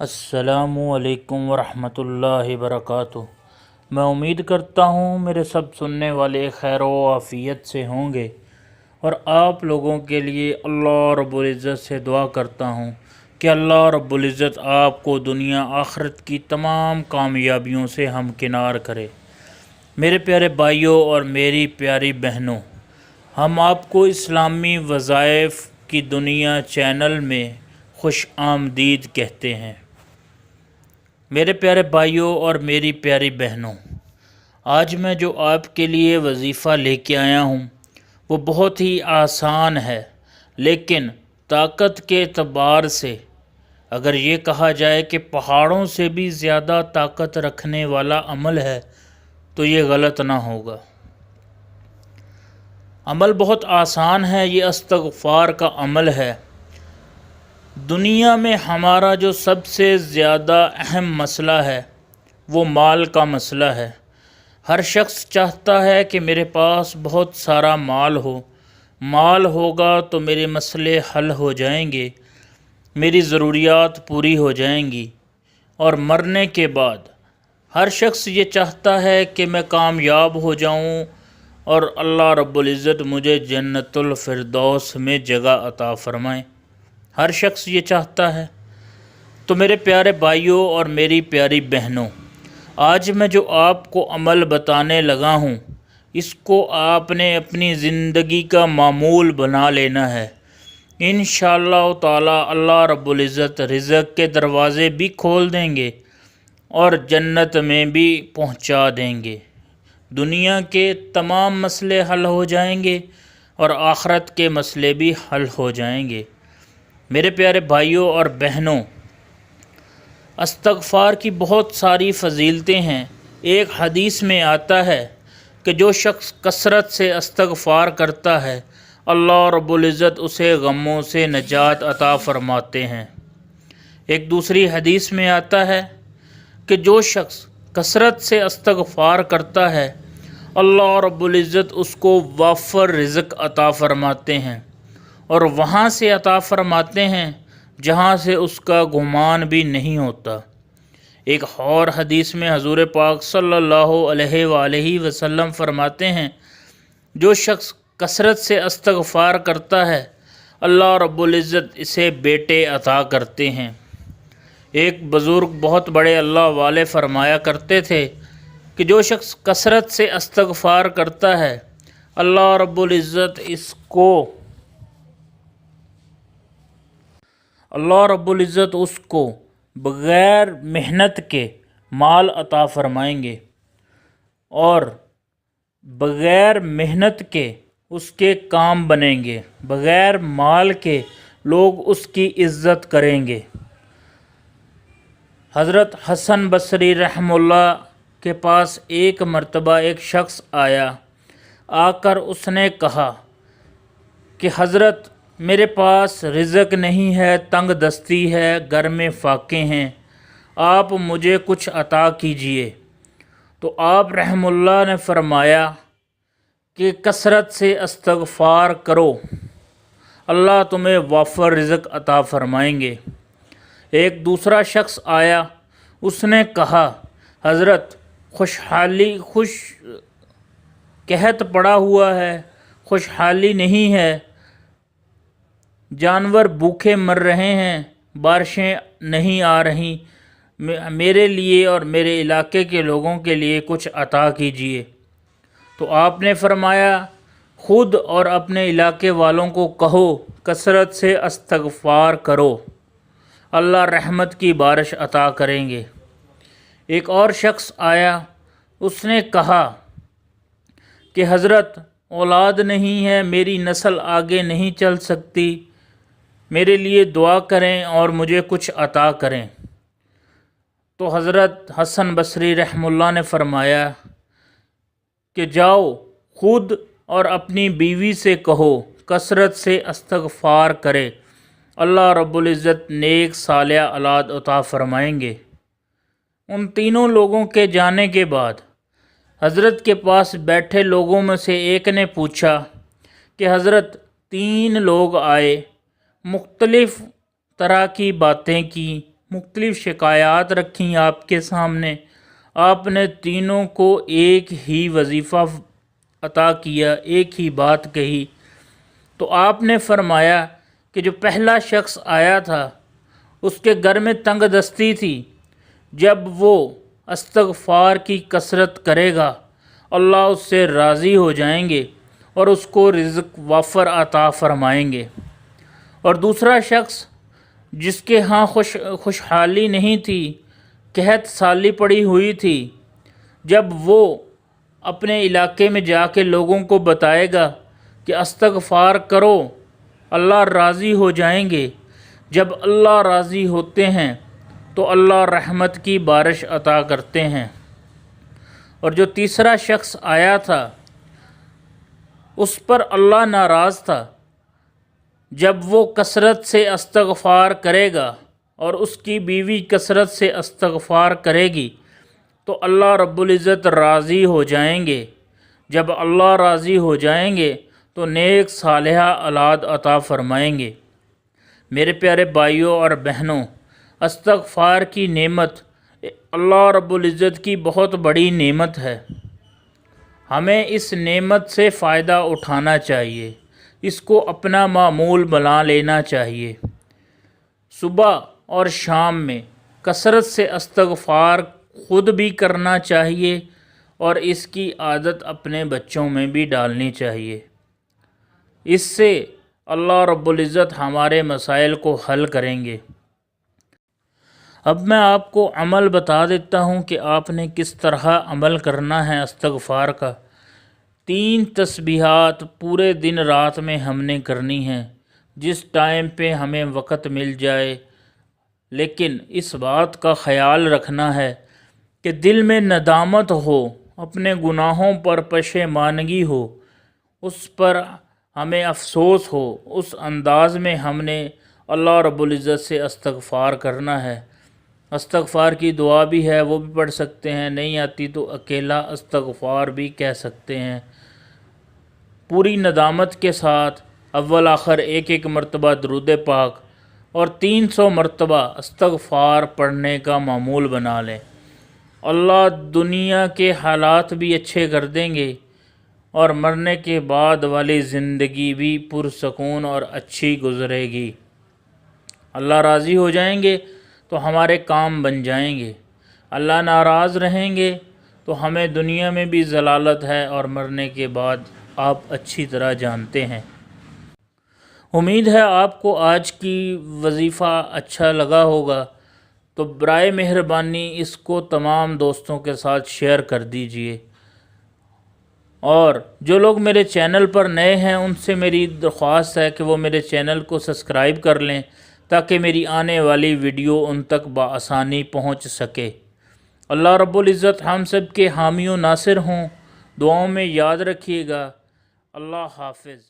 السلام علیکم ورحمۃ اللہ وبرکاتہ۔ میں امید کرتا ہوں میرے سب سننے والے خیر و عافیت سے ہوں گے، اور آپ لوگوں کے لیے اللہ رب العزت سے دعا کرتا ہوں کہ اللہ رب العزت آپ کو دنیا آخرت کی تمام کامیابیوں سے ہمکنار کرے۔ میرے پیارے بھائیوں اور میری پیاری بہنوں، ہم آپ کو اسلامی وظائف کی دنیا چینل میں خوش آمدید کہتے ہیں۔ میرے پیارے بھائیوں اور میری پیاری بہنوں، آج میں جو آپ کے لیے وظیفہ لے کے آیا ہوں وہ بہت ہی آسان ہے، لیکن طاقت کے اعتبار سے اگر یہ کہا جائے کہ پہاڑوں سے بھی زیادہ طاقت رکھنے والا عمل ہے تو یہ غلط نہ ہوگا۔ عمل بہت آسان ہے، یہ استغفار کا عمل ہے۔ دنیا میں ہمارا جو سب سے زیادہ اہم مسئلہ ہے وہ مال کا مسئلہ ہے۔ ہر شخص چاہتا ہے کہ میرے پاس بہت سارا مال ہو، مال ہوگا تو میرے مسئلے حل ہو جائیں گے، میری ضروریات پوری ہو جائیں گی، اور مرنے کے بعد ہر شخص یہ چاہتا ہے کہ میں کامیاب ہو جاؤں اور اللہ رب العزت مجھے جنت الفردوس میں جگہ عطا فرمائے۔ ہر شخص یہ چاہتا ہے۔ تو میرے پیارے بھائیوں اور میری پیاری بہنوں، آج میں جو آپ کو عمل بتانے لگا ہوں اس کو آپ نے اپنی زندگی کا معمول بنا لینا ہے۔ انشاءاللہ تعالی اللہ رب العزت رزق کے دروازے بھی کھول دیں گے اور جنت میں بھی پہنچا دیں گے۔ دنیا کے تمام مسئلے حل ہو جائیں گے اور آخرت کے مسئلے بھی حل ہو جائیں گے۔ میرے پیارے بھائیوں اور بہنوں، استغفار کی بہت ساری فضیلتیں ہیں۔ ایک حدیث میں آتا ہے کہ جو شخص کثرت سے استغفار کرتا ہے اللہ رب العزت اسے غموں سے نجات عطا فرماتے ہیں۔ ایک دوسری حدیث میں آتا ہے کہ جو شخص کثرت سے استغفار کرتا ہے اللہ رب العزت اس کو وافر رزق عطا فرماتے ہیں، اور وہاں سے عطا فرماتے ہیں جہاں سے اس کا گمان بھی نہیں ہوتا۔ ایک اور حدیث میں حضور پاک صلی اللہ علیہ وآلہ وسلم فرماتے ہیں جو شخص کثرت سے استغفار کرتا ہے اللہ رب العزت اسے بیٹے عطا کرتے ہیں۔ ایک بزرگ بہت بڑے اللہ والے فرمایا کرتے تھے کہ جو شخص کثرت سے استغفار کرتا ہے اللہ رب العزت اس کو بغیر محنت کے مال عطا فرمائیں گے، اور بغیر محنت کے اس کے کام بنیں گے، بغیر مال کے لوگ اس کی عزت کریں گے۔ حضرت حسن بصری رحمہ اللہ کے پاس ایک مرتبہ ایک شخص آیا، آ کر اس نے کہا کہ حضرت میرے پاس رزق نہیں ہے، تنگ دستی ہے، گھر میں فاقے ہیں، آپ مجھے کچھ عطا کیجئے۔ تو آپ رحمہ اللہ نے فرمایا کہ کثرت سے استغفار کرو، اللہ تمہیں وافر رزق عطا فرمائیں گے۔ ایک دوسرا شخص آیا، اس نے کہا حضرت قحط پڑا ہوا ہے، خوشحالی نہیں ہے، جانور بھوکے مر رہے ہیں، بارشیں نہیں آ رہی، میرے لیے اور میرے علاقے کے لوگوں کے لیے کچھ عطا کیجئے۔ تو آپ نے فرمایا خود اور اپنے علاقے والوں کو کہو کثرت سے استغفار کرو، اللہ رحمت کی بارش عطا کریں گے۔ ایک اور شخص آیا، اس نے کہا کہ حضرت اولاد نہیں ہے، میری نسل آگے نہیں چل سکتی، میرے لیے دعا کریں اور مجھے کچھ عطا کریں۔ تو حضرت حسن بصری رحمہ اللہ نے فرمایا کہ جاؤ خود اور اپنی بیوی سے کہو کثرت سے استغفار کرے، اللہ رب العزت نیک صالح اولاد عطا فرمائیں گے۔ ان تینوں لوگوں کے جانے کے بعد حضرت کے پاس بیٹھے لوگوں میں سے ایک نے پوچھا کہ حضرت 3 لوگ آئے، مختلف طرح کی باتیں کی، مختلف شکایات رکھیں آپ کے سامنے، آپ نے تینوں کو ایک ہی وظیفہ عطا کیا، ایک ہی بات کہی۔ تو آپ نے فرمایا کہ جو پہلا شخص آیا تھا اس کے گھر میں تنگ دستی تھی، جب وہ استغفار کی کثرت کرے گا اللہ اس سے راضی ہو جائیں گے اور اس کو رزق وافر عطا فرمائیں گے۔ اور دوسرا شخص جس کے ہاں خوشحالی نہیں تھی، قحط سالی پڑی ہوئی تھی، جب وہ اپنے علاقے میں جا کے لوگوں کو بتائے گا کہ استغفار کرو اللہ راضی ہو جائیں گے، جب اللہ راضی ہوتے ہیں تو اللہ رحمت کی بارش عطا کرتے ہیں۔ اور جو تیسرا شخص آیا تھا اس پر اللہ ناراض تھا، جب وہ کثرت سے استغفار کرے گا اور اس کی بیوی کثرت سے استغفار کرے گی تو اللہ رب العزت راضی ہو جائیں گے، جب اللہ راضی ہو جائیں گے تو نیک صالحہ اولاد عطا فرمائیں گے۔ میرے پیارے بھائیوں اور بہنوں، استغفار کی نعمت اللہ رب العزت کی بہت بڑی نعمت ہے۔ ہمیں اس نعمت سے فائدہ اٹھانا چاہیے، اس کو اپنا معمول بنا لینا چاہیے۔ صبح اور شام میں کثرت سے استغفار خود بھی کرنا چاہیے اور اس کی عادت اپنے بچوں میں بھی ڈالنی چاہیے۔ اس سے اللہ رب العزت ہمارے مسائل کو حل کریں گے۔ اب میں آپ کو عمل بتا دیتا ہوں کہ آپ نے کس طرح عمل کرنا ہے استغفار کا۔ 3 تسبیحات پورے دن رات میں ہم نے کرنی ہیں، جس ٹائم پہ ہمیں وقت مل جائے، لیکن اس بات کا خیال رکھنا ہے کہ دل میں ندامت ہو، اپنے گناہوں پر پشیمانگی ہو، اس پر ہمیں افسوس ہو، اس انداز میں ہم نے اللہ رب العزت سے استغفار کرنا ہے۔ استغفار کی دعا بھی ہے، وہ بھی پڑھ سکتے ہیں، نہیں آتی تو اکیلا استغفار بھی کہہ سکتے ہیں۔ پوری ندامت کے ساتھ اول آخر 1 مرتبہ درود پاک اور 300 مرتبہ استغفار پڑھنے کا معمول بنا لیں۔ اللہ دنیا کے حالات بھی اچھے کر دیں گے اور مرنے کے بعد والی زندگی بھی پرسکون اور اچھی گزرے گی۔ اللہ راضی ہو جائیں گے تو ہمارے کام بن جائیں گے، اللہ ناراض رہیں گے تو ہمیں دنیا میں بھی ضلالت ہے اور مرنے کے بعد آپ اچھی طرح جانتے ہیں۔ امید ہے آپ کو آج کی وظیفہ اچھا لگا ہوگا، تو برائے مہربانی اس کو تمام دوستوں کے ساتھ شیئر کر دیجئے۔ اور جو لوگ میرے چینل پر نئے ہیں ان سے میری درخواست ہے کہ وہ میرے چینل کو سبسکرائب کر لیں تاکہ میری آنے والی ویڈیو ان تک بآسانی پہنچ سکے۔ اللہ رب العزت ہم سب کے حامی و ناصر ہوں، دعاؤں میں یاد رکھیے گا۔ اللہ حافظ۔